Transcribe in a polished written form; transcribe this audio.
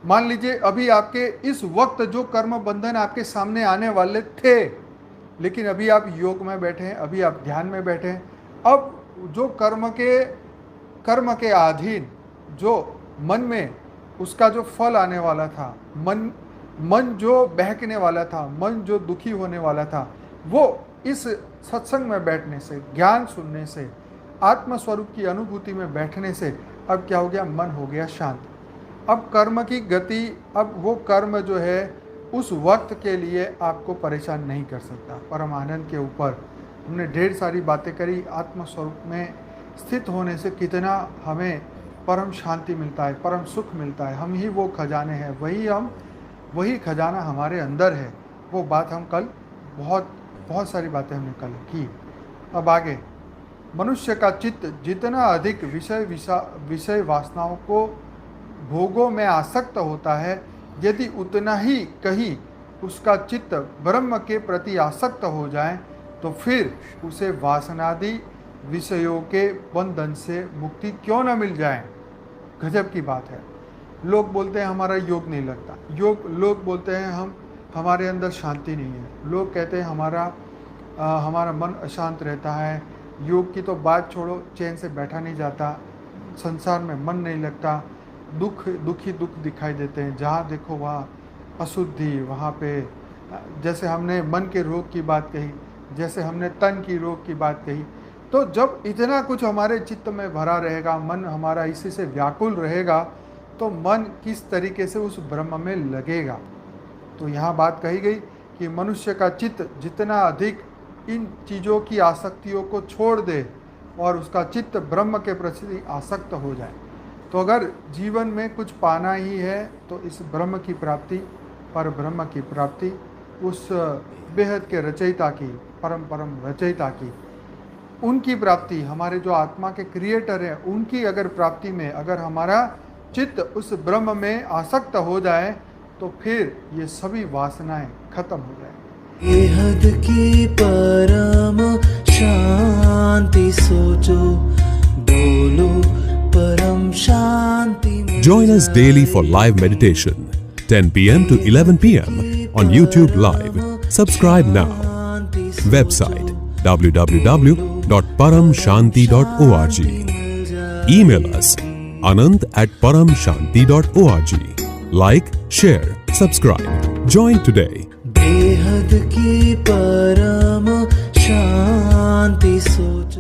मान लीजिए अभी आपके इस वक्त जो कर्म बंधन आपके सामने आने वाले थे, लेकिन अभी आप योग में बैठे हैं, अभी आप ध्यान में बैठे हैं। अब जो कर्म के अधीन जो मन में उसका जो फल आने वाला था, मन जो बहकने वाला था, मन जो दुखी होने वाला था, वो इस सत्संग में बैठने से, ज्ञान सुनने से, आत्मस्वरूप की अनुभूति में बैठने से अब क्या हो गया, मन हो गया शांत। अब कर्म की गति, अब वो कर्म जो है उस वक्त के लिए आपको परेशान नहीं कर सकता। परम आनंद के ऊपर हमने ढेर सारी बातें करी। आत्मस्वरूप में स्थित होने से कितना हमें परम शांति मिलता है, परम सुख मिलता है। हम ही वो खजाने हैं, वही खजाना हमारे अंदर है। वो बात हम कल बहुत सारी बातें हमने कल की। अब आगे, मनुष्य का चित्त जितना अधिक विषय वासनाओं को भोगों में आसक्त होता है, यदि उतना ही कहीं उसका चित्त ब्रह्म के प्रति आसक्त हो जाए तो फिर उसे वासनादि विषयों के बंधन से मुक्ति क्यों न मिल जाए। गजब की बात है। लोग बोलते हैं हमारा योग नहीं लगता, लोग बोलते हैं हमारे अंदर शांति नहीं है, लोग कहते हैं हमारा मन अशांत रहता है, योग की तो बात छोड़ो, चैन से बैठा नहीं जाता, संसार में मन नहीं लगता, दुख दिखाई देते हैं, जहाँ देखो वहाँ अशुद्धि, वहाँ पे जैसे हमने मन के रोग की बात कही, जैसे हमने तन की रोग की बात कही। तो जब इतना कुछ हमारे चित्त में भरा रहेगा, मन हमारा इसी से व्याकुल रहेगा, तो मन किस तरीके से उस ब्रह्म में लगेगा। तो यहाँ बात कही गई कि मनुष्य का चित्त जितना अधिक इन चीज़ों की आसक्तियों को छोड़ दे और उसका चित्त ब्रह्म के प्रति आसक्त हो जाए, तो अगर जीवन में कुछ पाना ही है तो इस ब्रह्म की प्राप्ति, पर ब्रह्म की प्राप्ति, उस बेहद के रचयिता की, परम रचयिता की, उनकी प्राप्ति, हमारे जो आत्मा के क्रिएटर हैं उनकी अगर प्राप्ति में अगर हमारा चित्त उस ब्रह्म में आसक्त हो जाए तो फिर ये सभी वासनाएं खत्म हो जाए। बेहद की परम शांति सोचो, बोलो परम शांति। Join us daily for live meditation, 10 p.m. to 11 p.m. on YouTube Live. Subscribe now. Website www.paramshanti.org. Email us anant@paramshanti.org. Like, share, subscribe. Join today. बेहद की परम शांति सोचो।